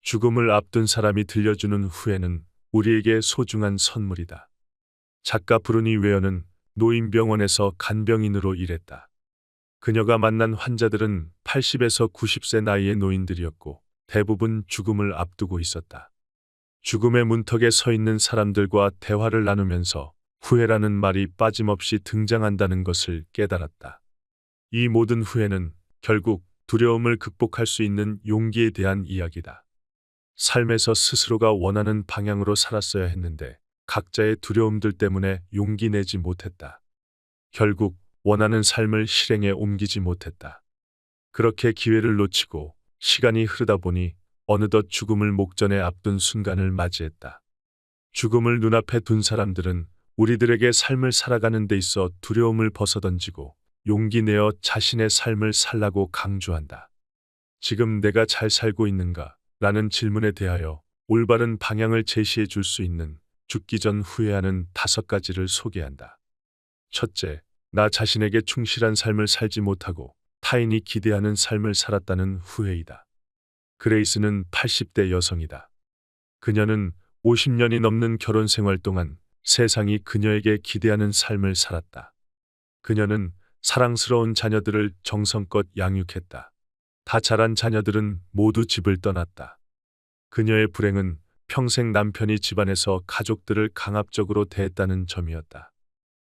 죽음을 앞둔 사람이 들려주는 후회는 우리에게 소중한 선물이다. 작가 브루니 웨어는 노인병원에서 간병인으로 일했다. 그녀가 만난 환자들은 80에서 90세 나이의 노인들이었고 대부분 죽음을 앞두고 있었다. 죽음의 문턱에 서 있는 사람들과 대화를 나누면서 후회라는 말이 빠짐없이 등장한다는 것을 깨달았다. 이 모든 후회는 결국 두려움을 극복할 수 있는 용기에 대한 이야기다. 삶에서 스스로가 원하는 방향으로 살았어야 했는데 각자의 두려움들 때문에 용기 내지 못했다. 결국 원하는 삶을 실행에 옮기지 못했다. 그렇게 기회를 놓치고 시간이 흐르다 보니 어느덧 죽음을 목전에 앞둔 순간을 맞이했다. 죽음을 눈앞에 둔 사람들은 우리들에게 삶을 살아가는 데 있어 두려움을 벗어던지고 용기 내어 자신의 삶을 살라고 강조한다. 지금 내가 잘 살고 있는가? 라는 질문에 대하여 올바른 방향을 제시해 줄 수 있는 죽기 전 후회하는 5가지를 소개한다. 첫째, 나 자신에게 충실한 삶을 살지 못하고 타인이 기대하는 삶을 살았다는 후회이다. 그레이스는 80대 여성이다. 그녀는 50년이 넘는 결혼 생활 동안 세상이 그녀에게 기대하는 삶을 살았다. 그녀는 사랑스러운 자녀들을 정성껏 양육했다. 다 자란 자녀들은 모두 집을 떠났다. 그녀의 불행은 평생 남편이 집안에서 가족들을 강압적으로 대했다는 점이었다.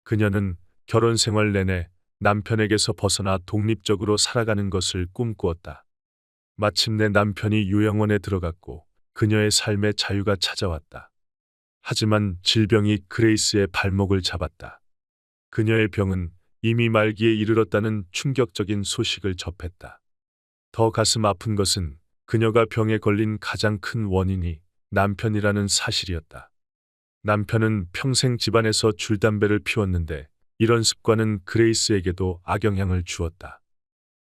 그녀는 결혼 생활 내내 남편에게서 벗어나 독립적으로 살아가는 것을 꿈꾸었다. 마침내 남편이 요양원에 들어갔고 그녀의 삶의 자유가 찾아왔다. 하지만 질병이 그레이스의 발목을 잡았다. 그녀의 병은 이미 말기에 이르렀다는 충격적인 소식을 접했다. 더 가슴 아픈 것은 그녀가 병에 걸린 가장 큰 원인이 남편이라는 사실이었다. 남편은 평생 집안에서 줄담배를 피웠는데 이런 습관은 그레이스에게도 악영향을 주었다.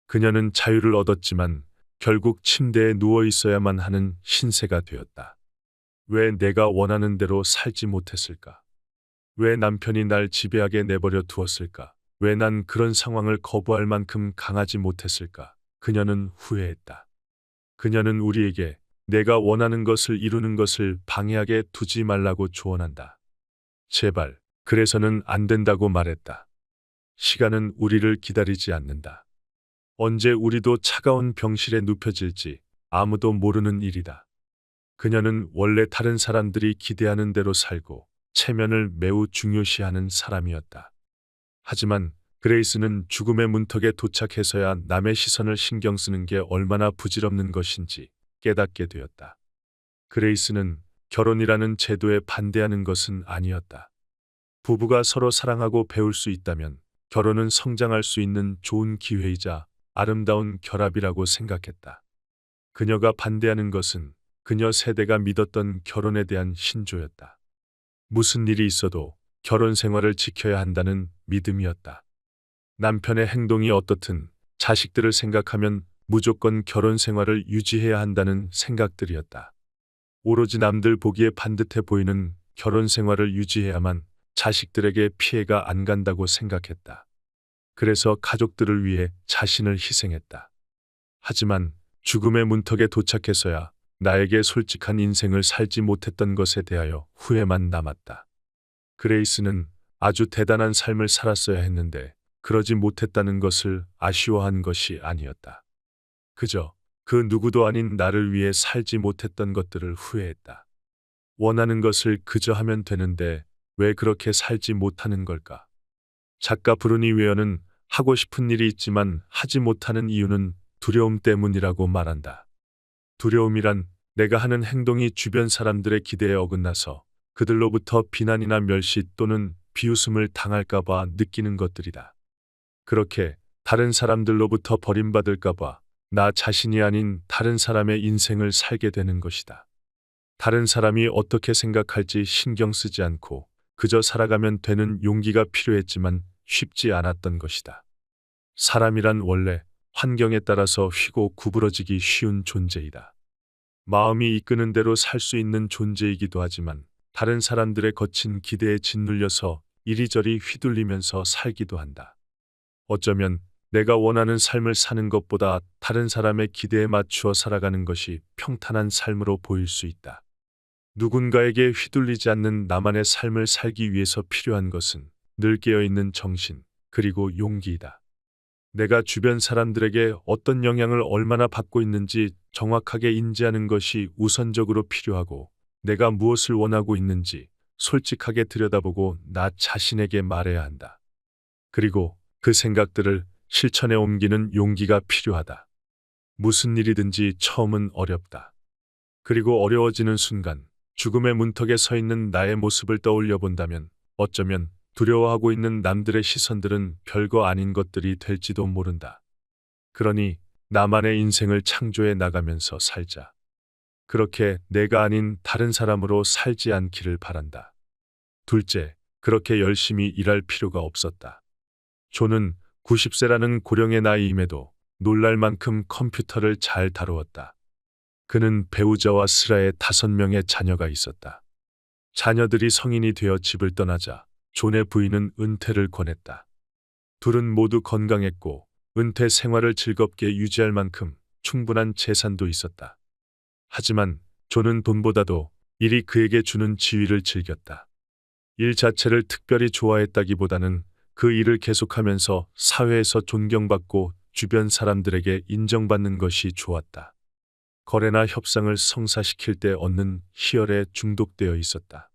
그녀는 자유를 얻었지만 결국 침대에 누워 있어야만 하는 신세가 되었다. 왜 내가 원하는 대로 살지 못했을까? 왜 남편이 날 지배하게 내버려 두었을까? 왜 난 그런 상황을 거부할 만큼 강하지 못했을까? 그녀는 후회했다. 그녀는 우리에게 내가 원하는 것을 이루는 것을 방해하게 두지 말라고 조언한다. 제발, 그래서는 안 된다고 말했다. 시간은 우리를 기다리지 않는다. 언제 우리도 차가운 병실에 눕혀질지 아무도 모르는 일이다. 그녀는 원래 다른 사람들이 기대하는 대로 살고 체면을 매우 중요시하는 사람이었다. 하지만 그레이스는 죽음의 문턱에 도착해서야 남의 시선을 신경 쓰는 게 얼마나 부질없는 것인지 깨닫게 되었다. 그레이스는 결혼이라는 제도에 반대하는 것은 아니었다. 부부가 서로 사랑하고 배울 수 있다면 결혼은 성장할 수 있는 좋은 기회이자 아름다운 결합이라고 생각했다. 그녀가 반대하는 것은 그녀 세대가 믿었던 결혼에 대한 신조였다. 무슨 일이 있어도 결혼 생활을 지켜야 한다는 믿음이었다. 남편의 행동이 어떻든 자식들을 생각하면 무조건 결혼 생활을 유지해야 한다는 생각들이었다. 오로지 남들 보기에 반듯해 보이는 결혼 생활을 유지해야만 자식들에게 피해가 안 간다고 생각했다. 그래서 가족들을 위해 자신을 희생했다. 하지만 죽음의 문턱에 도착해서야 나에게 솔직한 인생을 살지 못했던 것에 대하여 후회만 남았다. 그레이스는 아주 대단한 삶을 살았어야 했는데 그러지 못했다는 것을 아쉬워한 것이 아니었다. 그저 그 누구도 아닌 나를 위해 살지 못했던 것들을 후회했다. 원하는 것을 그저 하면 되는데 왜 그렇게 살지 못하는 걸까? 작가 브루니 웨어는 하고 싶은 일이 있지만 하지 못하는 이유는 두려움 때문이라고 말한다. 두려움이란 내가 하는 행동이 주변 사람들의 기대에 어긋나서 그들로부터 비난이나 멸시 또는 비웃음을 당할까봐 느끼는 것들이다. 그렇게 다른 사람들로부터 버림받을까봐 나 자신이 아닌 다른 사람의 인생을 살게 되는 것이다. 다른 사람이 어떻게 생각할지 신경 쓰지 않고 그저 살아가면 되는 용기가 필요했지만 쉽지 않았던 것이다. 사람이란 원래 환경에 따라서 휘고 구부러지기 쉬운 존재이다. 마음이 이끄는 대로 살 수 있는 존재이기도 하지만 다른 사람들의 거친 기대에 짓눌려서 이리저리 휘둘리면서 살기도 한다. 어쩌면 내가 원하는 삶을 사는 것보다 다른 사람의 기대에 맞추어 살아가는 것이 평탄한 삶으로 보일 수 있다. 누군가에게 휘둘리지 않는 나만의 삶을 살기 위해서 필요한 것은 늘 깨어있는 정신, 그리고 용기이다. 내가 주변 사람들에게 어떤 영향을 얼마나 받고 있는지 정확하게 인지하는 것이 우선적으로 필요하고, 내가 무엇을 원하고 있는지 솔직하게 들여다보고 나 자신에게 말해야 한다. 그리고 그 생각들을 실천에 옮기는 용기가 필요하다. 무슨 일이든지 처음은 어렵다. 그리고 어려워지는 순간 죽음의 문턱에 서 있는 나의 모습을 떠올려 본다면 어쩌면 두려워하고 있는 남들의 시선들은 별거 아닌 것들이 될지도 모른다. 그러니 나만의 인생을 창조해 나가면서 살자. 그렇게 내가 아닌 다른 사람으로 살지 않기를 바란다. 둘째, 그렇게 열심히 일할 필요가 없었다. 존은 90세라는 고령의 나이임에도 놀랄 만큼 컴퓨터를 잘 다루었다. 그는 배우자와 슬하에 5명의 자녀가 있었다. 자녀들이 성인이 되어 집을 떠나자 존의 부인은 은퇴를 권했다. 둘은 모두 건강했고 은퇴 생활을 즐겁게 유지할 만큼 충분한 재산도 있었다. 하지만 존은 돈보다도 일이 그에게 주는 지위를 즐겼다. 일 자체를 특별히 좋아했다기보다는 그 일을 계속하면서 사회에서 존경받고 주변 사람들에게 인정받는 것이 좋았다. 거래나 협상을 성사시킬 때 얻는 희열에 중독되어 있었다.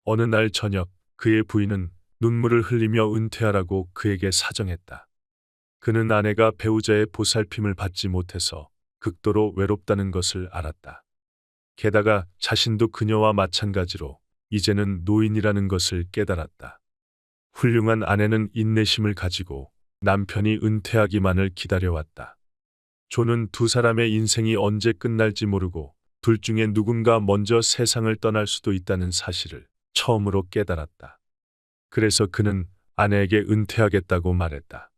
어느 날 저녁 그의 부인은 눈물을 흘리며 은퇴하라고 그에게 사정했다. 그는 아내가 배우자의 보살핌을 받지 못해서 극도로 외롭다는 것을 알았다. 게다가 자신도 그녀와 마찬가지로 이제는 노인이라는 것을 깨달았다. 훌륭한 아내는 인내심을 가지고 남편이 은퇴하기만을 기다려왔다. 존은 두 사람의 인생이 언제 끝날지 모르고 둘 중에 누군가 먼저 세상을 떠날 수도 있다는 사실을 처음으로 깨달았다. 그래서 그는 아내에게 은퇴하겠다고 말했다.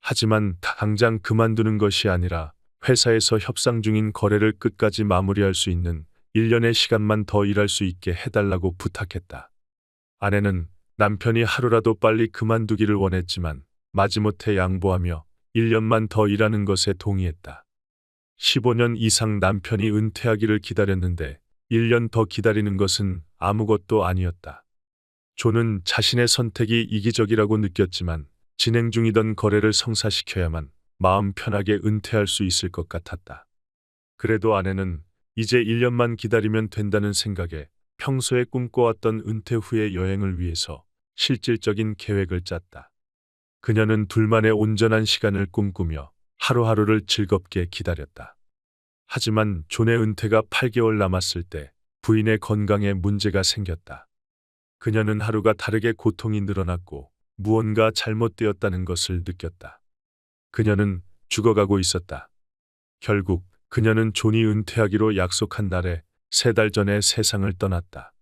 하지만 당장 그만두는 것이 아니라 회사에서 협상 중인 거래를 끝까지 마무리할 수 있는 1년의 시간만 더 일할 수 있게 해달라고 부탁했다. 아내는 남편이 하루라도 빨리 그만두기를 원했지만 마지못해 양보하며 1년만 더 일하는 것에 동의했다. 15년 이상 남편이 은퇴하기를 기다렸는데 1년 더 기다리는 것은 아무것도 아니었다. 존은 자신의 선택이 이기적이라고 느꼈지만 진행 중이던 거래를 성사시켜야만 마음 편하게 은퇴할 수 있을 것 같았다. 그래도 아내는 이제 1년만 기다리면 된다는 생각에 평소에 꿈꿔왔던 은퇴 후의 여행을 위해서 실질적인 계획을 짰다. 그녀는 둘만의 온전한 시간을 꿈꾸며 하루하루를 즐겁게 기다렸다. 하지만 존의 은퇴가 8개월 남았을 때 부인의 건강에 문제가 생겼다. 그녀는 하루가 다르게 고통이 늘어났고 무언가 잘못되었다는 것을 느꼈다. 그녀는 죽어가고 있었다. 결국 그녀는 존이 은퇴하기로 약속한 날에 3달 전에 세상을 떠났다.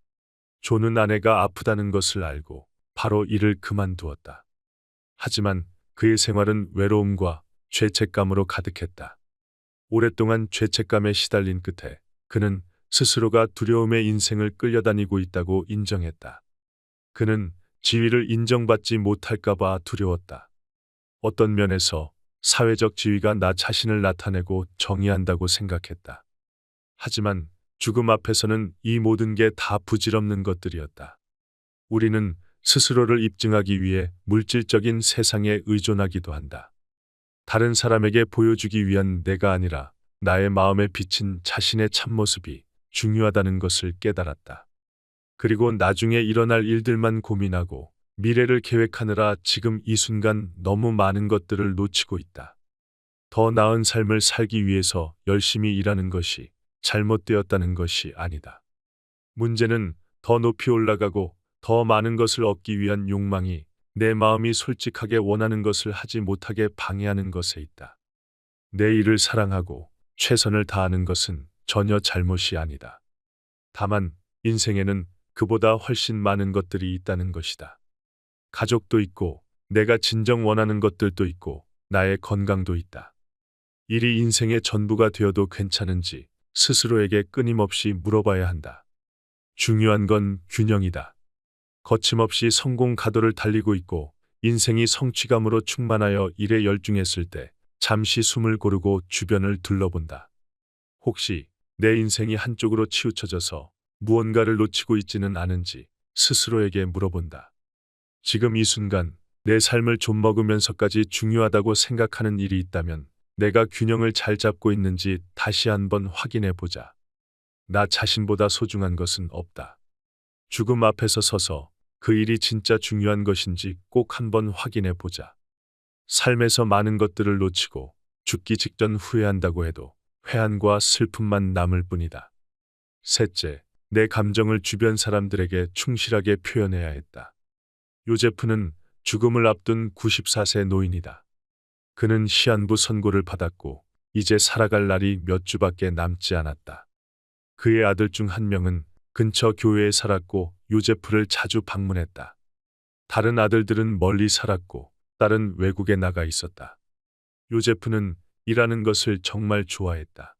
존은 아내가 아프다는 것을 알고 바로 일을 그만두었다. 하지만 그의 생활은 외로움과 죄책감으로 가득했다. 오랫동안 죄책감에 시달린 끝에 그는 스스로가 두려움의 인생을 끌려다니고 있다고 인정했다. 그는 지위를 인정받지 못할까봐 두려웠다. 어떤 면에서 사회적 지위가 나 자신을 나타내고 정의한다고 생각했다. 하지만 죽음 앞에서는 이 모든 게 다 부질없는 것들이었다. 우리는 스스로를 입증하기 위해 물질적인 세상에 의존하기도 한다. 다른 사람에게 보여주기 위한 내가 아니라 나의 마음에 비친 자신의 참모습이 중요하다는 것을 깨달았다. 그리고 나중에 일어날 일들만 고민하고 미래를 계획하느라 지금 이 순간 너무 많은 것들을 놓치고 있다. 더 나은 삶을 살기 위해서 열심히 일하는 것이 잘못되었다는 것이 아니다. 문제는 더 높이 올라가고 더 많은 것을 얻기 위한 욕망이 내 마음이 솔직하게 원하는 것을 하지 못하게 방해하는 것에 있다. 내 일을 사랑하고 최선을 다하는 것은 전혀 잘못이 아니다. 다만 인생에는 그보다 훨씬 많은 것들이 있다는 것이다. 가족도 있고 내가 진정 원하는 것들도 있고 나의 건강도 있다. 일이 인생의 전부가 되어도 괜찮은지 스스로에게 끊임없이 물어봐야 한다. 중요한 건 균형이다. 거침없이 성공 가도를 달리고 있고 인생이 성취감으로 충만하여 일에 열중했을 때 잠시 숨을 고르고 주변을 둘러본다. 혹시 내 인생이 한쪽으로 치우쳐져서 무언가를 놓치고 있지는 않은지 스스로에게 물어본다. 지금 이 순간 내 삶을 좀 먹으면서까지 중요하다고 생각하는 일이 있다면 내가 균형을 잘 잡고 있는지 다시 한번 확인해 보자. 나 자신보다 소중한 것은 없다. 죽음 앞에서 서서 그 일이 진짜 중요한 것인지 꼭 한번 확인해 보자. 삶에서 많은 것들을 놓치고 죽기 직전 후회한다고 해도 회한과 슬픔만 남을 뿐이다. 셋째, 내 감정을 주변 사람들에게 충실하게 표현해야 했다. 요제프는 죽음을 앞둔 94세 노인이다. 그는 시한부 선고를 받았고 이제 살아갈 날이 몇 주밖에 남지 않았다. 그의 아들 중 한 명은 근처 교회에 살았고 요제프를 자주 방문했다. 다른 아들들은 멀리 살았고 딸은 외국에 나가 있었다. 요제프는 일하는 것을 정말 좋아했다.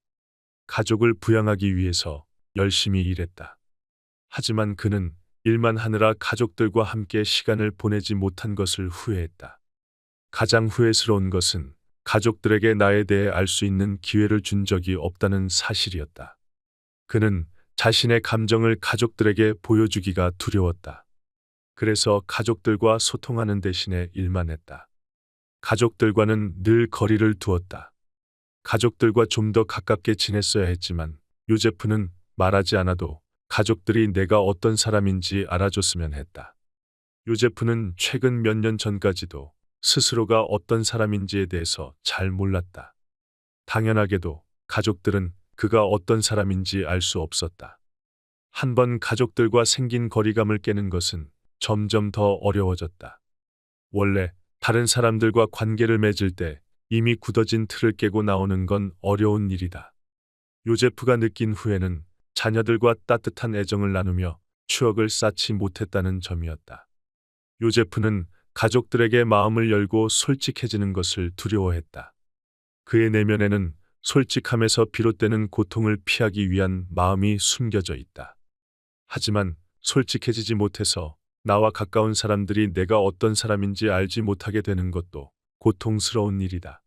가족을 부양하기 위해서 열심히 일했다. 하지만 그는 일만 하느라 가족들과 함께 시간을 보내지 못한 것을 후회했다. 가장 후회스러운 것은 가족들에게 나에 대해 알 수 있는 기회를 준 적이 없다는 사실이었다. 그는 자신의 감정을 가족들에게 보여주기가 두려웠다. 그래서 가족들과 소통하는 대신에 일만 했다. 가족들과는 늘 거리를 두었다. 가족들과 좀 더 가깝게 지냈어야 했지만 요제프는 말하지 않아도 가족들이 내가 어떤 사람인지 알아줬으면 했다. 요제프는 최근 몇 년 전까지도 스스로가 어떤 사람인지에 대해서 잘 몰랐다. 당연하게도 가족들은 그가 어떤 사람인지 알 수 없었다. 한번 가족들과 생긴 거리감을 깨는 것은 점점 더 어려워졌다. 원래 다른 사람들과 관계를 맺을 때 이미 굳어진 틀을 깨고 나오는 건 어려운 일이다. 요제프가 느낀 후회는 자녀들과 따뜻한 애정을 나누며 추억을 쌓지 못했다는 점이었다. 요제프는 가족들에게 마음을 열고 솔직해지는 것을 두려워했다. 그의 내면에는 솔직함에서 비롯되는 고통을 피하기 위한 마음이 숨겨져 있다. 하지만 솔직해지지 못해서 나와 가까운 사람들이 내가 어떤 사람인지 알지 못하게 되는 것도 고통스러운 일이다.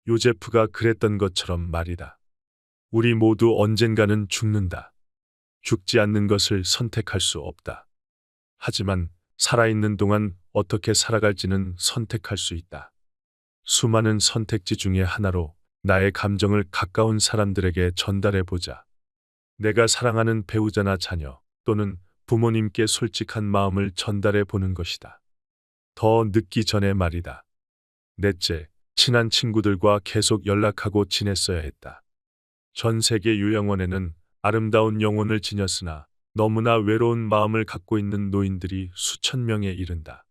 요제프가 그랬던 것처럼 말이다. 우리 모두 언젠가는 죽는다. 죽지 않는 것을 선택할 수 없다. 하지만 살아있는 동안 어떻게 살아갈지는 선택할 수 있다. 수많은 선택지 중에 하나로 나의 감정을 가까운 사람들에게 전달해보자. 내가 사랑하는 배우자나 자녀 또는 부모님께 솔직한 마음을 전달해보는 것이다. 더 늦기 전에 말이다. 넷째, 친한 친구들과 계속 연락하고 지냈어야 했다. 전 세계 요양원에는 아름다운 영혼을 지녔으나 너무나 외로운 마음을 갖고 있는 노인들이 수천 명에 이른다.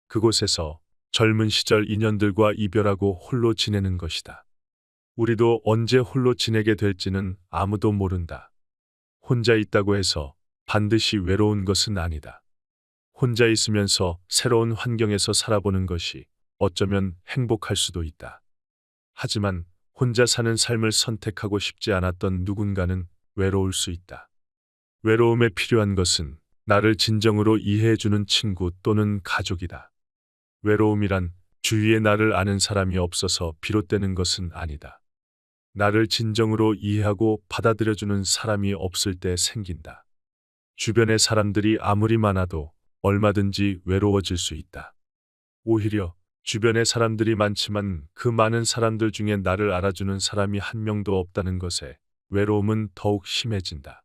그곳에서 젊은 시절 인연들과 이별하고 홀로 지내는 것이다. 우리도 언제 홀로 지내게 될지는 아무도 모른다. 혼자 있다고 해서 반드시 외로운 것은 아니다. 혼자 있으면서 새로운 환경에서 살아보는 것이 어쩌면 행복할 수도 있다. 하지만 혼자 사는 삶을 선택하고 싶지 않았던 누군가는 외로울 수 있다. 외로움에 필요한 것은 나를 진정으로 이해해주는 친구 또는 가족이다. 외로움이란 주위에 나를 아는 사람이 없어서 비롯되는 것은 아니다. 나를 진정으로 이해하고 받아들여주는 사람이 없을 때 생긴다. 주변의 사람들이 아무리 많아도 얼마든지 외로워질 수 있다. 오히려 주변에 사람들이 많지만 그 많은 사람들 중에 나를 알아주는 사람이 한 명도 없다는 것에 외로움은 더욱 심해진다.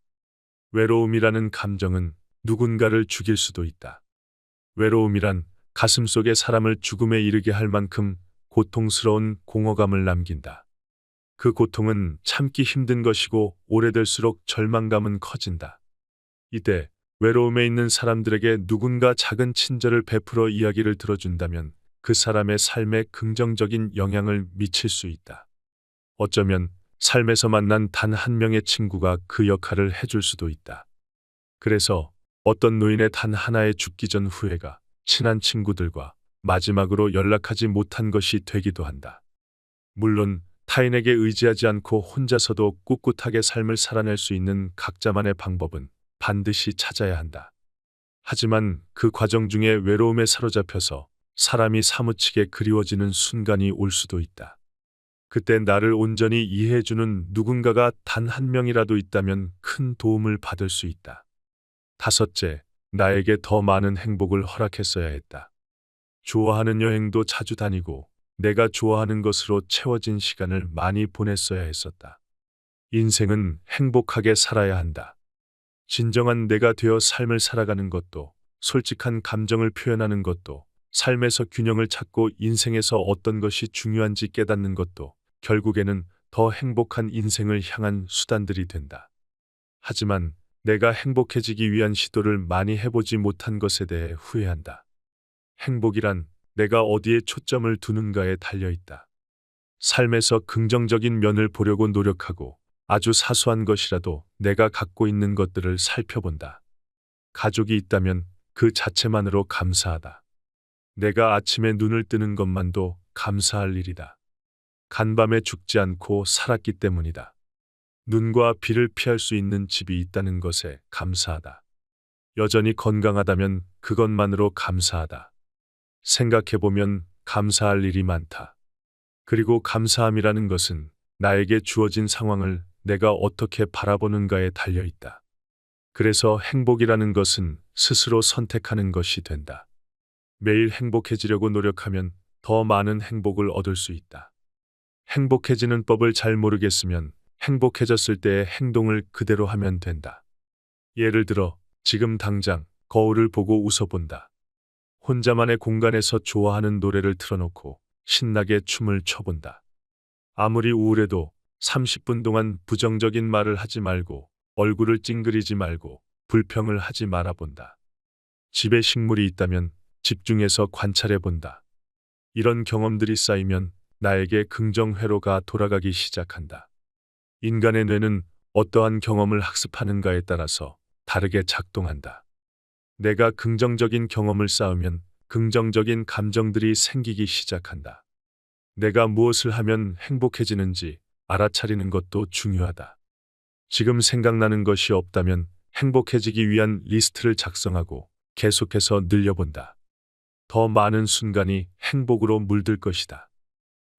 외로움이라는 감정은 누군가를 죽일 수도 있다. 외로움이란 가슴속에 사람을 죽음에 이르게 할 만큼 고통스러운 공허감을 남긴다. 그 고통은 참기 힘든 것이고 오래될수록 절망감은 커진다. 이때 외로움에 있는 사람들에게 누군가 작은 친절을 베풀어 이야기를 들어준다면 그 사람의 삶에 긍정적인 영향을 미칠 수 있다. 어쩌면 삶에서 만난 단 한 명의 친구가 그 역할을 해줄 수도 있다. 그래서 어떤 노인의 단 하나의 죽기 전 후회가 친한 친구들과 마지막으로 연락하지 못한 것이 되기도 한다. 물론 타인에게 의지하지 않고 혼자서도 꿋꿋하게 삶을 살아낼 수 있는 각자만의 방법은 반드시 찾아야 한다. 하지만 그 과정 중에 외로움에 사로잡혀서 사람이 사무치게 그리워지는 순간이 올 수도 있다. 그때 나를 온전히 이해해주는 누군가가 단 한 명이라도 있다면 큰 도움을 받을 수 있다. 다섯째, 나에게 더 많은 행복을 허락했어야 했다. 좋아하는 여행도 자주 다니고 내가 좋아하는 것으로 채워진 시간을 많이 보냈어야 했었다. 인생은 행복하게 살아야 한다. 진정한 내가 되어 삶을 살아가는 것도, 솔직한 감정을 표현하는 것도, 삶에서 균형을 찾고 인생에서 어떤 것이 중요한지 깨닫는 것도 결국에는 더 행복한 인생을 향한 수단들이 된다. 하지만 내가 행복해지기 위한 시도를 많이 해보지 못한 것에 대해 후회한다. 행복이란 내가 어디에 초점을 두는가에 달려 있다. 삶에서 긍정적인 면을 보려고 노력하고 아주 사소한 것이라도 내가 갖고 있는 것들을 살펴본다. 가족이 있다면 그 자체만으로 감사하다. 내가 아침에 눈을 뜨는 것만도 감사할 일이다. 간밤에 죽지 않고 살았기 때문이다. 눈과 비를 피할 수 있는 집이 있다는 것에 감사하다. 여전히 건강하다면 그것만으로 감사하다. 생각해보면 감사할 일이 많다. 그리고 감사함이라는 것은 나에게 주어진 상황을 내가 어떻게 바라보는가에 달려 있다. 그래서 행복이라는 것은 스스로 선택하는 것이 된다. 매일 행복해지려고 노력하면 더 많은 행복을 얻을 수 있다. 행복해지는 법을 잘 모르겠으면 행복해졌을 때의 행동을 그대로 하면 된다. 예를 들어 지금 당장 거울을 보고 웃어본다. 혼자만의 공간에서 좋아하는 노래를 틀어놓고 신나게 춤을 춰본다. 아무리 우울해도 30분 동안 부정적인 말을 하지 말고 얼굴을 찡그리지 말고 불평을 하지 말아본다. 집에 식물이 있다면 집중해서 관찰해본다. 이런 경험들이 쌓이면 나에게 긍정 회로가 돌아가기 시작한다. 인간의 뇌는 어떠한 경험을 학습하는가에 따라서 다르게 작동한다. 내가 긍정적인 경험을 쌓으면 긍정적인 감정들이 생기기 시작한다. 내가 무엇을 하면 행복해지는지 알아차리는 것도 중요하다. 지금 생각나는 것이 없다면 행복해지기 위한 리스트를 작성하고 계속해서 늘려본다. 더 많은 순간이 행복으로 물들 것이다.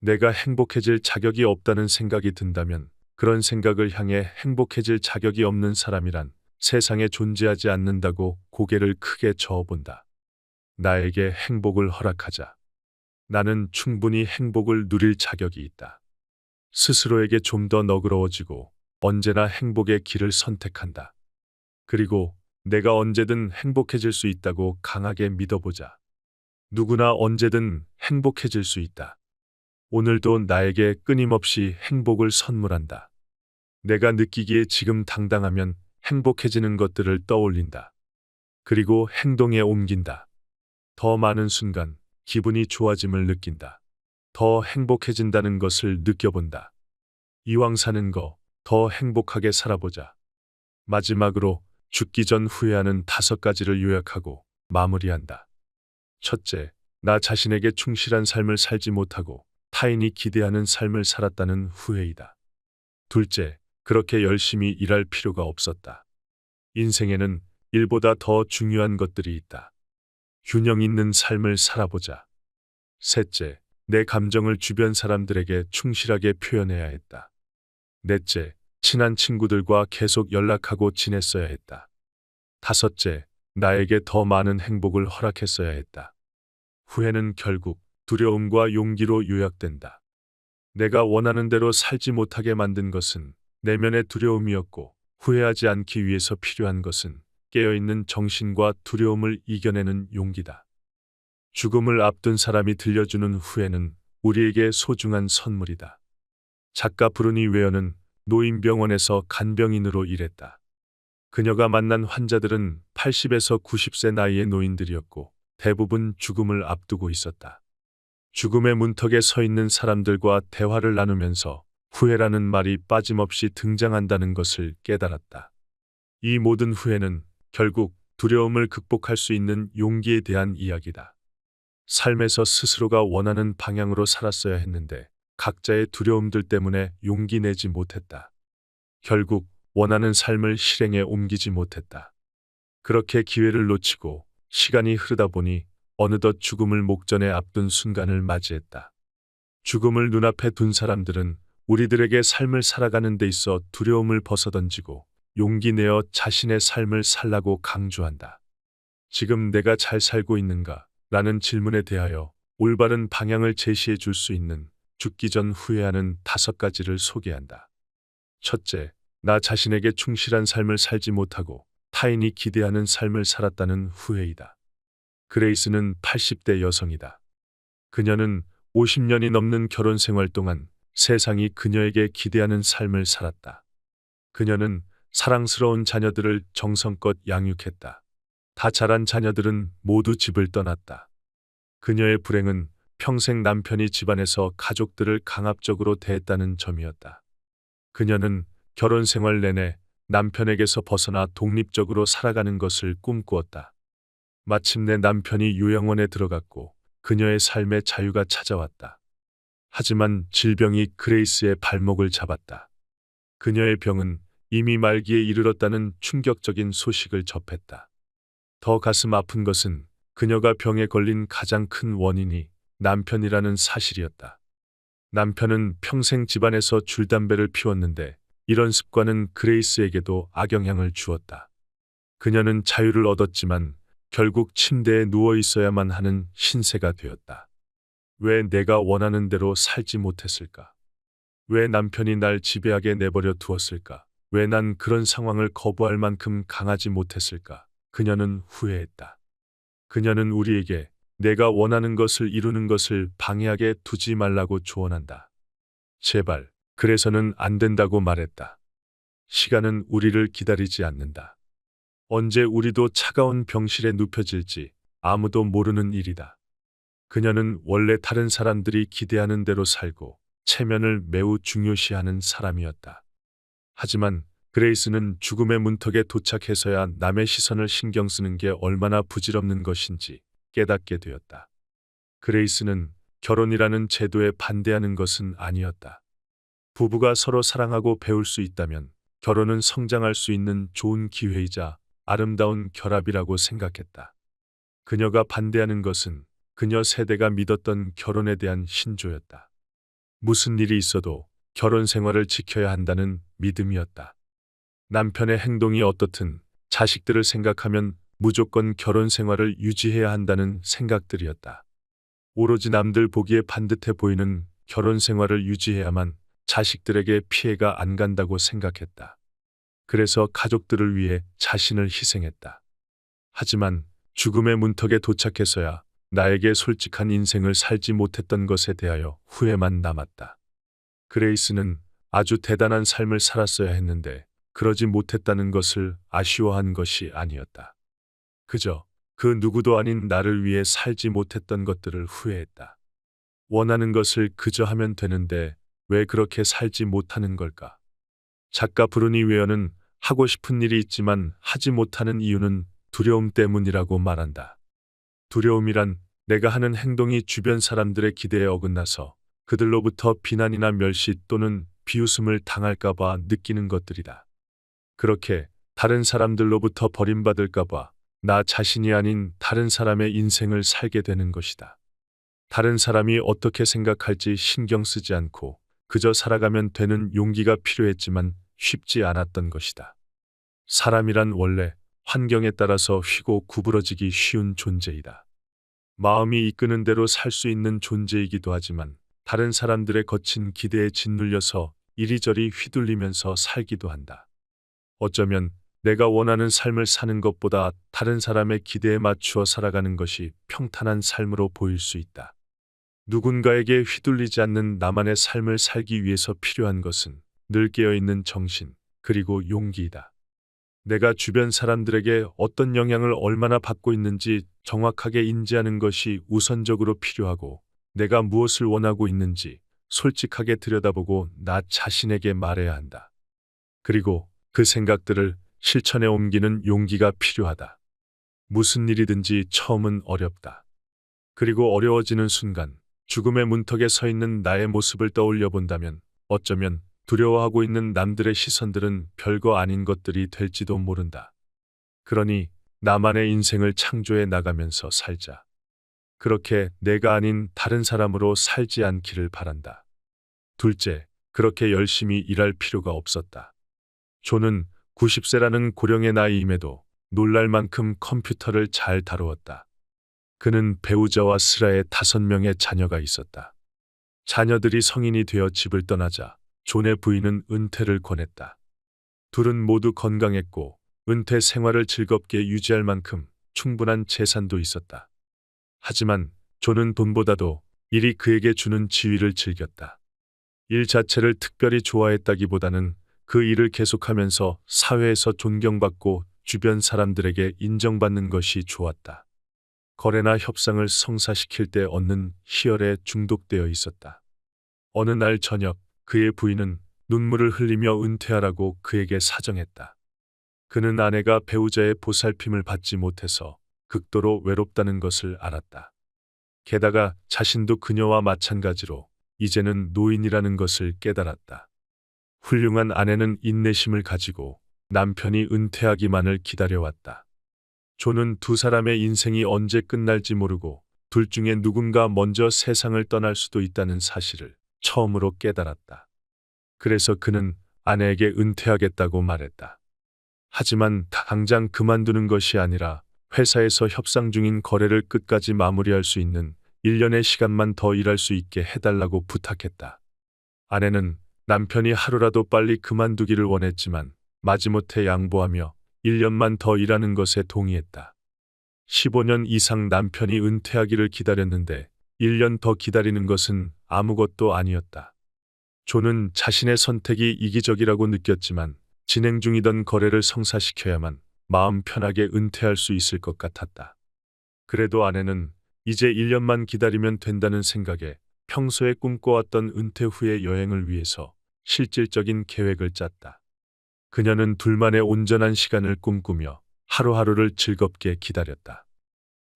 내가 행복해질 자격이 없다는 생각이 든다면 그런 생각을 향해 행복해질 자격이 없는 사람이란 세상에 존재하지 않는다고 고개를 크게 저어본다. 나에게 행복을 허락하자. 나는 충분히 행복을 누릴 자격이 있다. 스스로에게 좀 더 너그러워지고 언제나 행복의 길을 선택한다. 그리고 내가 언제든 행복해질 수 있다고 강하게 믿어보자. 누구나 언제든 행복해질 수 있다. 오늘도 나에게 끊임없이 행복을 선물한다. 내가 느끼기에 지금 당당하면 행복해지는 것들을 떠올린다. 그리고 행동에 옮긴다. 더 많은 순간 기분이 좋아짐을 느낀다. 더 행복해진다는 것을 느껴본다. 이왕 사는 거 더 행복하게 살아보자. 마지막으로 죽기 전 후회하는 5가지를 요약하고 마무리한다. 첫째, 나 자신에게 충실한 삶을 살지 못하고 타인이 기대하는 삶을 살았다는 후회이다. 둘째, 그렇게 열심히 일할 필요가 없었다. 인생에는 일보다 더 중요한 것들이 있다. 균형 있는 삶을 살아보자. 셋째, 내 감정을 주변 사람들에게 충실하게 표현해야 했다. 넷째, 친한 친구들과 계속 연락하고 지냈어야 했다. 다섯째, 나에게 더 많은 행복을 허락했어야 했다. 후회는 결국 두려움과 용기로 요약된다. 내가 원하는 대로 살지 못하게 만든 것은 내면의 두려움이었고, 후회하지 않기 위해서 필요한 것은 깨어있는 정신과 두려움을 이겨내는 용기다. 죽음을 앞둔 사람이 들려주는 후회는 우리에게 소중한 선물이다. 작가 브루니 웨어는 노인병원에서 간병인으로 일했다. 그녀가 만난 환자들은 80에서 90세 나이의 노인들이었고 대부분 죽음을 앞두고 있었다. 죽음의 문턱에 서 있는 사람들과 대화를 나누면서 후회라는 말이 빠짐없이 등장한다는 것을 깨달았다. 이 모든 후회는 결국 두려움을 극복할 수 있는 용기에 대한 이야기다. 삶에서 스스로가 원하는 방향으로 살았어야 했는데 각자의 두려움들 때문에 용기 내지 못했다. 결국 원하는 삶을 실행에 옮기지 못했다. 그렇게 기회를 놓치고 시간이 흐르다 보니 어느덧 죽음을 목전에 앞둔 순간을 맞이했다. 죽음을 눈앞에 둔 사람들은 우리들에게 삶을 살아가는 데 있어 두려움을 벗어던지고 용기 내어 자신의 삶을 살라고 강조한다. 지금 내가 잘 살고 있는가? 라는 질문에 대하여 올바른 방향을 제시해 줄 수 있는 죽기 전 후회하는 5가지를 소개한다. 첫째, 나 자신에게 충실한 삶을 살지 못하고 타인이 기대하는 삶을 살았다는 후회이다. 그레이스는 80대 여성이다. 그녀는 50년이 넘는 결혼 생활 동안 세상이 그녀에게 기대하는 삶을 살았다. 그녀는 사랑스러운 자녀들을 정성껏 양육했다. 다 자란 자녀들은 모두 집을 떠났다. 그녀의 불행은 평생 남편이 집안에서 가족들을 강압적으로 대했다는 점이었다. 그녀는 결혼 생활 내내 남편에게서 벗어나 독립적으로 살아가는 것을 꿈꾸었다. 마침내 남편이 요양원에 들어갔고 그녀의 삶의 자유가 찾아왔다. 하지만 질병이 그레이스의 발목을 잡았다. 그녀의 병은 이미 말기에 이르렀다는 충격적인 소식을 접했다. 더 가슴 아픈 것은 그녀가 병에 걸린 가장 큰 원인이 남편이라는 사실이었다. 남편은 평생 집안에서 줄담배를 피웠는데 이런 습관은 그레이스에게도 악영향을 주었다. 그녀는 자유를 얻었지만 결국 침대에 누워 있어야만 하는 신세가 되었다. 왜 내가 원하는 대로 살지 못했을까? 왜 남편이 날 지배하게 내버려 두었을까? 왜 난 그런 상황을 거부할 만큼 강하지 못했을까? 그녀는 후회했다. 그녀는 우리에게 내가 원하는 것을 이루는 것을 방해하게 두지 말라고 조언한다. 제발, 그래서는 안 된다고 말했다. 시간은 우리를 기다리지 않는다. 언제 우리도 차가운 병실에 눕혀질지 아무도 모르는 일이다. 그녀는 원래 다른 사람들이 기대하는 대로 살고 체면을 매우 중요시하는 사람이었다. 하지만 그레이스는 죽음의 문턱에 도착해서야 남의 시선을 신경 쓰는 게 얼마나 부질없는 것인지 깨닫게 되었다. 그레이스는 결혼이라는 제도에 반대하는 것은 아니었다. 부부가 서로 사랑하고 배울 수 있다면 결혼은 성장할 수 있는 좋은 기회이자 아름다운 결합이라고 생각했다. 그녀가 반대하는 것은 그녀 세대가 믿었던 결혼에 대한 신조였다. 무슨 일이 있어도 결혼 생활을 지켜야 한다는 믿음이었다. 남편의 행동이 어떻든 자식들을 생각하면 무조건 결혼 생활을 유지해야 한다는 생각들이었다. 오로지 남들 보기에 반듯해 보이는 결혼 생활을 유지해야만 자식들에게 피해가 안 간다고 생각했다. 그래서 가족들을 위해 자신을 희생했다. 하지만 죽음의 문턱에 도착해서야 나에게 솔직한 인생을 살지 못했던 것에 대하여 후회만 남았다. 그레이스는 아주 대단한 삶을 살았어야 했는데 그러지 못했다는 것을 아쉬워한 것이 아니었다. 그저 그 누구도 아닌 나를 위해 살지 못했던 것들을 후회했다. 원하는 것을 그저 하면 되는데 왜 그렇게 살지 못하는 걸까? 작가 브루니 웨어는 하고 싶은 일이 있지만 하지 못하는 이유는 두려움 때문이라고 말한다. 두려움이란 내가 하는 행동이 주변 사람들의 기대에 어긋나서 그들로부터 비난이나 멸시 또는 비웃음을 당할까 봐 느끼는 것들이다. 그렇게 다른 사람들로부터 버림받을까 봐 나 자신이 아닌 다른 사람의 인생을 살게 되는 것이다. 다른 사람이 어떻게 생각할지 신경 쓰지 않고 그저 살아가면 되는 용기가 필요했지만 쉽지 않았던 것이다. 사람이란 원래 환경에 따라서 휘고 구부러지기 쉬운 존재이다. 마음이 이끄는 대로 살 수 있는 존재이기도 하지만 다른 사람들의 거친 기대에 짓눌려서 이리저리 휘둘리면서 살기도 한다. 어쩌면 내가 원하는 삶을 사는 것보다 다른 사람의 기대에 맞추어 살아가는 것이 평탄한 삶으로 보일 수 있다. 누군가에게 휘둘리지 않는 나만의 삶을 살기 위해서 필요한 것은 늘 깨어있는 정신, 그리고 용기이다. 내가 주변 사람들에게 어떤 영향을 얼마나 받고 있는지 정확하게 인지하는 것이 우선적으로 필요하고 내가 무엇을 원하고 있는지 솔직하게 들여다보고 나 자신에게 말해야 한다. 그리고 그 생각들을 실천에 옮기는 용기가 필요하다. 무슨 일이든지 처음은 어렵다. 그리고 어려워지는 순간 죽음의 문턱에 서 있는 나의 모습을 떠올려 본다면 어쩌면 두려워하고 있는 남들의 시선들은 별거 아닌 것들이 될지도 모른다. 그러니 나만의 인생을 창조해 나가면서 살자. 그렇게 내가 아닌 다른 사람으로 살지 않기를 바란다. 둘째, 그렇게 열심히 일할 필요가 없었다. 존은 90세라는 고령의 나이임에도 놀랄 만큼 컴퓨터를 잘 다루었다. 그는 배우자와 슬하에 5명의 자녀가 있었다. 자녀들이 성인이 되어 집을 떠나자 존의 부인은 은퇴를 권했다. 둘은 모두 건강했고 은퇴 생활을 즐겁게 유지할 만큼 충분한 재산도 있었다. 하지만 존은 돈보다도 일이 그에게 주는 지위를 즐겼다. 일 자체를 특별히 좋아했다기보다는 그 일을 계속하면서 사회에서 존경받고 주변 사람들에게 인정받는 것이 좋았다. 거래나 협상을 성사시킬 때 얻는 희열에 중독되어 있었다. 어느 날 저녁 그의 부인은 눈물을 흘리며 은퇴하라고 그에게 사정했다. 그는 아내가 배우자의 보살핌을 받지 못해서 극도로 외롭다는 것을 알았다. 게다가 자신도 그녀와 마찬가지로 이제는 노인이라는 것을 깨달았다. 훌륭한 아내는 인내심을 가지고 남편이 은퇴하기만을 기다려왔다. 존은 두 사람의 인생이 언제 끝날지 모르고 둘 중에 누군가 먼저 세상을 떠날 수도 있다는 사실을 처음으로 깨달았다. 그래서 그는 아내에게 은퇴하겠다고 말했다. 하지만 당장 그만두는 것이 아니라 회사에서 협상 중인 거래를 끝까지 마무리할 수 있는 1년의 시간만 더 일할 수 있게 해달라고 부탁했다. 아내는 남편이 하루라도 빨리 그만두기를 원했지만 마지못해 양보하며 1년만 더 일하는 것에 동의했다. 15년 이상 남편이 은퇴하기를 기다렸는데 1년 더 기다리는 것은 아무것도 아니었다. 존은 자신의 선택이 이기적이라고 느꼈지만 진행 중이던 거래를 성사시켜야만 마음 편하게 은퇴할 수 있을 것 같았다. 그래도 아내는 이제 1년만 기다리면 된다는 생각에 평소에 꿈꿔왔던 은퇴 후의 여행을 위해서 실질적인 계획을 짰다. 그녀는 둘만의 온전한 시간을 꿈꾸며 하루하루를 즐겁게 기다렸다.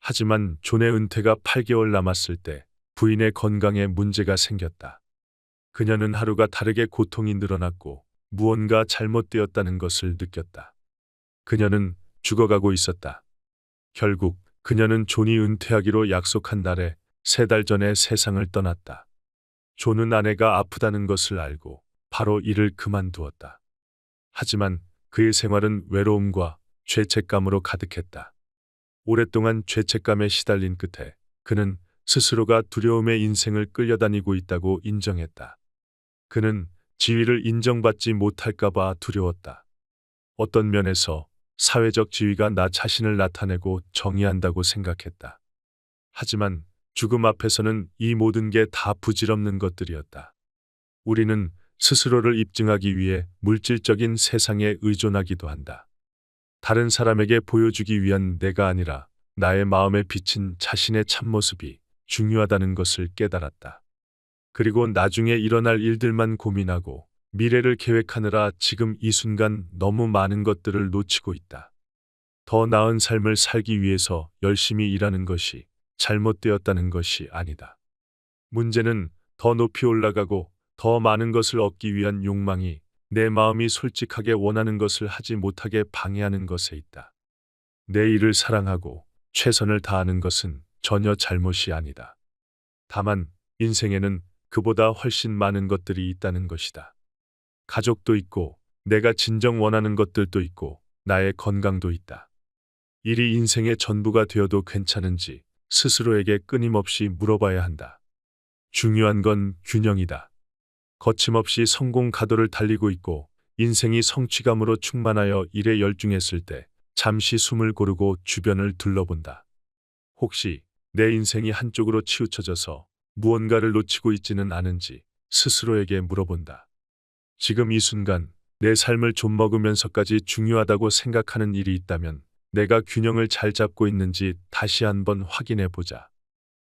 하지만 존의 은퇴가 8개월 남았을 때 부인의 건강에 문제가 생겼다. 그녀는 하루가 다르게 고통이 늘어났고 무언가 잘못되었다는 것을 느꼈다. 그녀는 죽어가고 있었다. 결국 그녀는 존이 은퇴하기로 약속한 날에 3달 전에 세상을 떠났다. 존은 아내가 아프다는 것을 알고 바로 일을 그만두었다. 하지만 그의 생활은 외로움과 죄책감으로 가득했다. 오랫동안 죄책감에 시달린 끝에 그는 스스로가 두려움의 인생을 끌려다니고 있다고 인정했다. 그는 지위를 인정받지 못할까봐 두려웠다. 어떤 면에서 사회적 지위가 나 자신을 나타내고 정의한다고 생각했다. 하지만 죽음 앞에서는 이 모든 게 다 부질없는 것들이었다. 우리는 스스로를 입증하기 위해 물질적인 세상에 의존하기도 한다. 다른 사람에게 보여주기 위한 내가 아니라 나의 마음에 비친 자신의 참모습이 중요하다는 것을 깨달았다. 그리고 나중에 일어날 일들만 고민하고 미래를 계획하느라 지금 이 순간 너무 많은 것들을 놓치고 있다. 더 나은 삶을 살기 위해서 열심히 일하는 것이 잘못되었다는 것이 아니다. 문제는 더 높이 올라가고 더 많은 것을 얻기 위한 욕망이 내 마음이 솔직하게 원하는 것을 하지 못하게 방해하는 것에 있다. 내 일을 사랑하고 최선을 다하는 것은 전혀 잘못이 아니다. 다만 인생에는 그보다 훨씬 많은 것들이 있다는 것이다. 가족도 있고 내가 진정 원하는 것들도 있고 나의 건강도 있다. 일이 인생의 전부가 되어도 괜찮은지 스스로에게 끊임없이 물어봐야 한다. 중요한 건 균형이다. 거침없이 성공 가도를 달리고 있고 인생이 성취감으로 충만하여 일에 열중했을 때 잠시 숨을 고르고 주변을 둘러본다. 혹시 내 인생이 한쪽으로 치우쳐져서 무언가를 놓치고 있지는 않은지 스스로에게 물어본다. 지금 이 순간 내 삶을 좀 먹으면서까지 중요하다고 생각하는 일이 있다면 내가 균형을 잘 잡고 있는지 다시 한번 확인해 보자.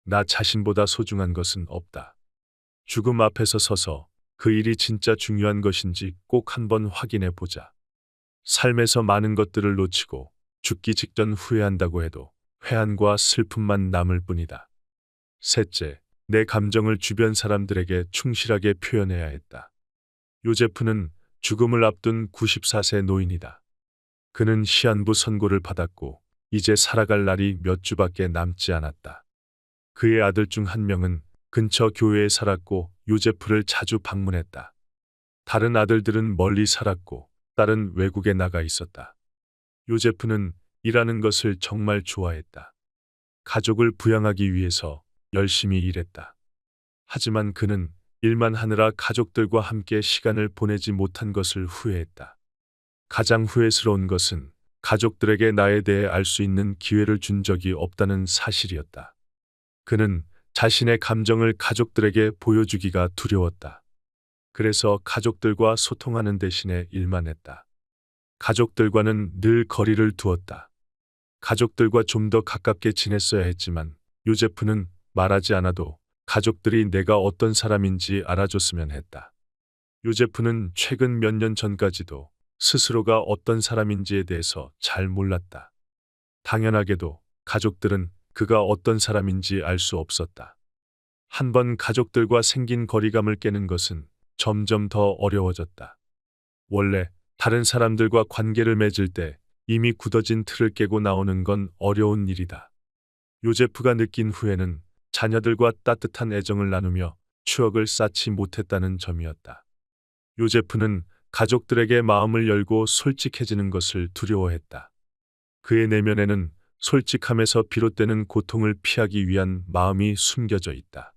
나 자신보다 소중한 것은 없다. 죽음 앞에서 서서 그 일이 진짜 중요한 것인지 꼭 한번 확인해 보자. 삶에서 많은 것들을 놓치고 죽기 직전 후회한다고 해도 회한과 슬픔만 남을 뿐이다. 셋째, 내 감정을 주변 사람들에게 충실하게 표현해야 했다. 요제프는 죽음을 앞둔 94세 노인이다. 그는 시한부 선고를 받았고 이제 살아갈 날이 몇 주밖에 남지 않았다. 그의 아들 중 한 명은 근처 교회에 살았고 요제프를 자주 방문했다. 다른 아들들은 멀리 살았고 딸은 외국에 나가 있었다. 요제프는 일하는 것을 정말 좋아했다. 가족을 부양하기 위해서 열심히 일했다. 하지만 그는 일만 하느라 가족들과 함께 시간을 보내지 못한 것을 후회했다. 가장 후회스러운 것은 가족들에게 나에 대해 알 수 있는 기회를 준 적이 없다는 사실이었다. 그는 자신의 감정을 가족들에게 보여주기가 두려웠다. 그래서 가족들과 소통하는 대신에 일만 했다. 가족들과는 늘 거리를 두었다. 가족들과 좀 더 가깝게 지냈어야 했지만 요제프는 말하지 않아도 가족들이 내가 어떤 사람인지 알아줬으면 했다. 요제프는 최근 몇 년 전까지도 스스로가 어떤 사람인지에 대해서 잘 몰랐다. 당연하게도 가족들은 그가 어떤 사람인지 알 수 없었다. 한 번 가족들과 생긴 거리감을 깨는 것은 점점 더 어려워졌다. 원래 다른 사람들과 관계를 맺을 때 이미 굳어진 틀을 깨고 나오는 건 어려운 일이다. 요제프가 느낀 후회는 자녀들과 따뜻한 애정을 나누며 추억을 쌓지 못했다는 점이었다. 요제프는 가족들에게 마음을 열고 솔직해지는 것을 두려워했다. 그의 내면에는 솔직함에서 비롯되는 고통을 피하기 위한 마음이 숨겨져 있다.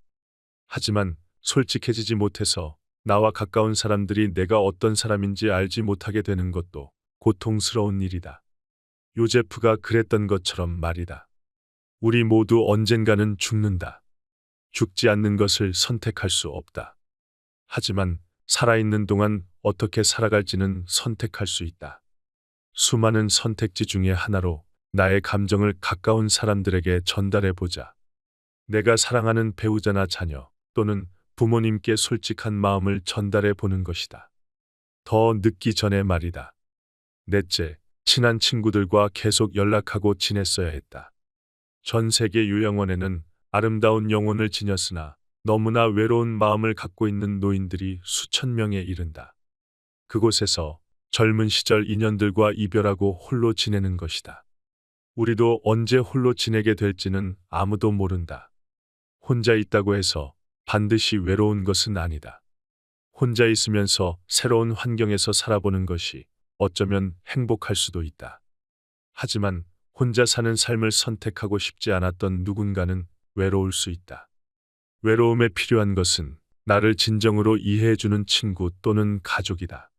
하지만 솔직해지지 못해서 나와 가까운 사람들이 내가 어떤 사람인지 알지 못하게 되는 것도 고통스러운 일이다. 요제프가 그랬던 것처럼 말이다. 우리 모두 언젠가는 죽는다. 죽지 않는 것을 선택할 수 없다. 하지만 살아있는 동안 어떻게 살아갈지는 선택할 수 있다. 수많은 선택지 중에 하나로 나의 감정을 가까운 사람들에게 전달해보자. 내가 사랑하는 배우자나 자녀 또는 부모님께 솔직한 마음을 전달해보는 것이다. 더 늦기 전에 말이다. 넷째, 친한 친구들과 계속 연락하고 지냈어야 했다. 전 세계 요양원에는 아름다운 영혼을 지녔으나 너무나 외로운 마음을 갖고 있는 노인들이 수천 명에 이른다. 그곳에서 젊은 시절 인연들과 이별하고 홀로 지내는 것이다. 우리도 언제 홀로 지내게 될지는 아무도 모른다. 혼자 있다고 해서 반드시 외로운 것은 아니다. 혼자 있으면서 새로운 환경에서 살아보는 것이 어쩌면 행복할 수도 있다. 하지만 혼자 사는 삶을 선택하고 싶지 않았던 누군가는 외로울 수 있다. 외로움에 필요한 것은 나를 진정으로 이해해주는 친구 또는 가족이다.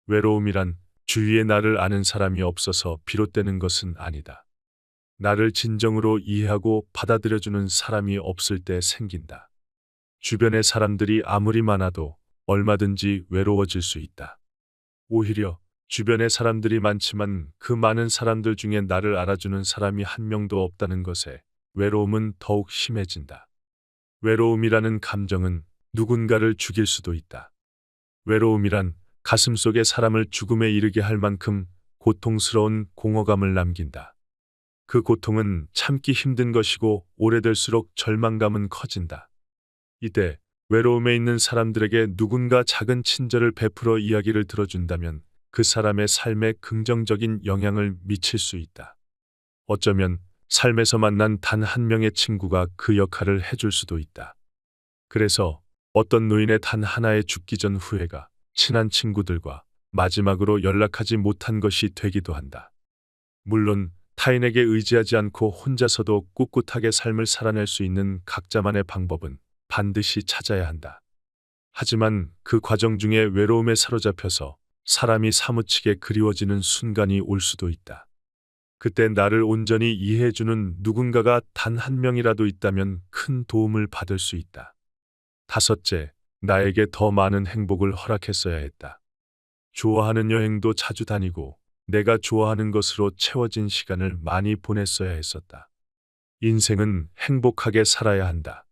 외로움이란 주위에 나를 아는 사람이 없어서 비롯되는 것은 아니다. 나를 진정으로 이해하고 받아들여주는 사람이 없을 때 생긴다. 주변의 사람들이 아무리 많아도 얼마든지 외로워질 수 있다. 오히려 주변에 사람들이 많지만 그 많은 사람들 중에 나를 알아주는 사람이 한 명도 없다는 것에 외로움은 더욱 심해진다. 외로움이라는 감정은 누군가를 죽일 수도 있다. 외로움이란 가슴속에 사람을 죽음에 이르게 할 만큼 고통스러운 공허감을 남긴다. 그 고통은 참기 힘든 것이고 오래될수록 절망감은 커진다. 이때 외로움에 있는 사람들에게 누군가 작은 친절을 베풀어 이야기를 들어준다면 그 사람의 삶에 긍정적인 영향을 미칠 수 있다. 어쩌면 삶에서 만난 단 한 명의 친구가 그 역할을 해줄 수도 있다. 그래서 어떤 노인의 단 하나의 죽기 전 후회가 친한 친구들과 마지막으로 연락하지 못한 것이 되기도 한다. 물론 타인에게 의지하지 않고 혼자서도 꿋꿋하게 삶을 살아낼 수 있는 각자만의 방법은 반드시 찾아야 한다. 하지만 그 과정 중에 외로움에 사로잡혀서 사람이 사무치게 그리워지는 순간이 올 수도 있다. 그때 나를 온전히 이해해주는 누군가가 단 한 명이라도 있다면 큰 도움을 받을 수 있다. 다섯째, 나에게 더 많은 행복을 허락했어야 했다. 좋아하는 여행도 자주 다니고 내가 좋아하는 것으로 채워진 시간을 많이 보냈어야 했었다. 인생은 행복하게 살아야 한다.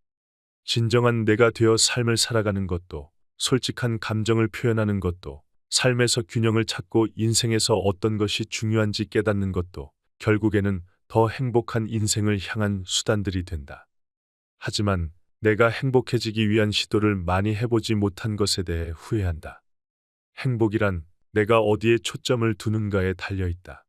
진정한 내가 되어 삶을 살아가는 것도, 솔직한 감정을 표현하는 것도, 삶에서 균형을 찾고 인생에서 어떤 것이 중요한지 깨닫는 것도 결국에는 더 행복한 인생을 향한 수단들이 된다. 하지만 내가 행복해지기 위한 시도를 많이 해보지 못한 것에 대해 후회한다. 행복이란 내가 어디에 초점을 두는가에 달려있다.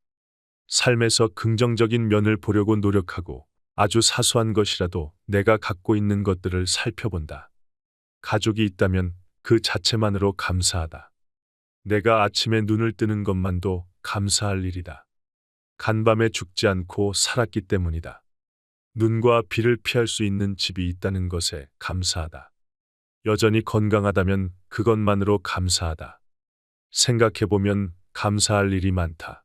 삶에서 긍정적인 면을 보려고 노력하고 아주 사소한 것이라도 내가 갖고 있는 것들을 살펴본다. 가족이 있다면 그 자체만으로 감사하다. 내가 아침에 눈을 뜨는 것만도 감사할 일이다. 간밤에 죽지 않고 살았기 때문이다. 눈과 비를 피할 수 있는 집이 있다는 것에 감사하다. 여전히 건강하다면 그것만으로 감사하다. 생각해보면 감사할 일이 많다.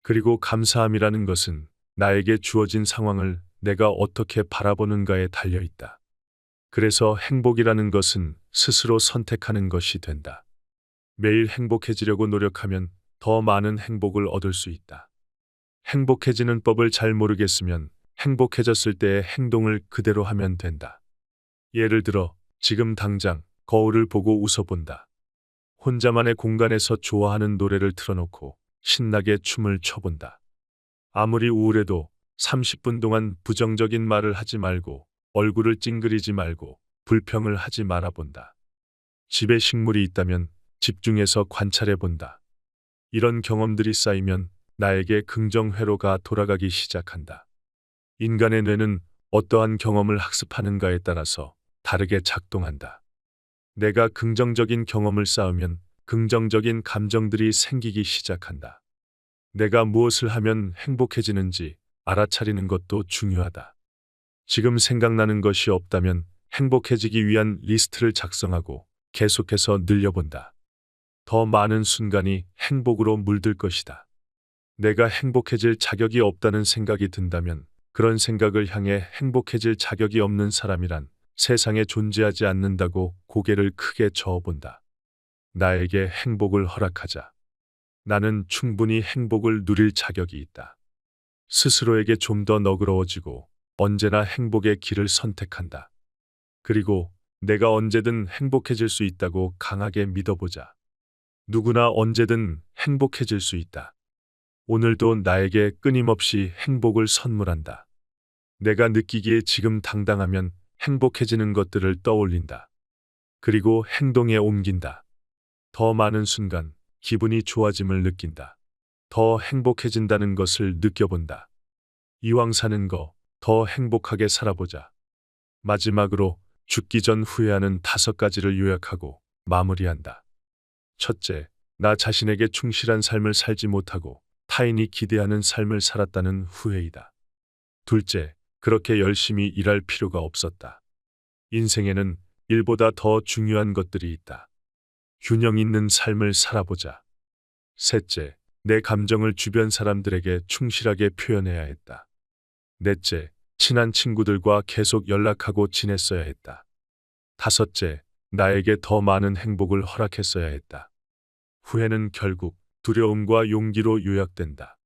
그리고 감사함이라는 것은 나에게 주어진 상황을 내가 어떻게 바라보는가에 달려 있다. 그래서 행복이라는 것은 스스로 선택하는 것이 된다. 매일 행복해지려고 노력하면 더 많은 행복을 얻을 수 있다. 행복해지는 법을 잘 모르겠으면 행복해졌을 때의 행동을 그대로 하면 된다. 예를 들어 지금 당장 거울을 보고 웃어본다. 혼자만의 공간에서 좋아하는 노래를 틀어놓고 신나게 춤을 춰본다. 아무리 우울해도 30분 동안 부정적인 말을 하지 말고 얼굴을 찡그리지 말고 불평을 하지 말아본다. 집에 식물이 있다면 집중해서 관찰해본다. 이런 경험들이 쌓이면 나에게 긍정 회로가 돌아가기 시작한다. 인간의 뇌는 어떠한 경험을 학습하는가에 따라서 다르게 작동한다. 내가 긍정적인 경험을 쌓으면 긍정적인 감정들이 생기기 시작한다. 내가 무엇을 하면 행복해지는지 알아차리는 것도 중요하다. 지금 생각나는 것이 없다면 행복해지기 위한 리스트를 작성하고 계속해서 늘려본다. 더 많은 순간이 행복으로 물들 것이다. 내가 행복해질 자격이 없다는 생각이 든다면 그런 생각을 향해 행복해질 자격이 없는 사람이란 세상에 존재하지 않는다고 고개를 크게 저어본다. 나에게 행복을 허락하자. 나는 충분히 행복을 누릴 자격이 있다. 스스로에게 좀 더 너그러워지고 언제나 행복의 길을 선택한다. 그리고 내가 언제든 행복해질 수 있다고 강하게 믿어보자. 누구나 언제든 행복해질 수 있다. 오늘도 나에게 끊임없이 행복을 선물한다. 내가 느끼기에 지금 당당하면 행복해지는 것들을 떠올린다. 그리고 행동에 옮긴다. 더 많은 순간 기분이 좋아짐을 느낀다. 더 행복해진다는 것을 느껴본다. 이왕 사는 거 더 행복하게 살아보자. 마지막으로 죽기 전 후회하는 5가지를 요약하고 마무리한다. 첫째, 나 자신에게 충실한 삶을 살지 못하고 타인이 기대하는 삶을 살았다는 후회이다. 둘째, 그렇게 열심히 일할 필요가 없었다. 인생에는 일보다 더 중요한 것들이 있다. 균형 있는 삶을 살아보자. 셋째, 내 감정을 주변 사람들에게 충실하게 표현해야 했다. 넷째, 친한 친구들과 계속 연락하고 지냈어야 했다. 다섯째, 나에게 더 많은 행복을 허락했어야 했다. 후회는 결국 두려움과 용기로 요약된다.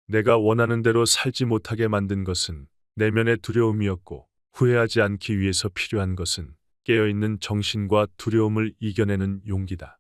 내가 원하는 대로 살지 못하게 만든 것은 내면의 두려움이었고, 후회하지 않기 위해서 필요한 것은 깨어있는 정신과 두려움을 이겨내는 용기다.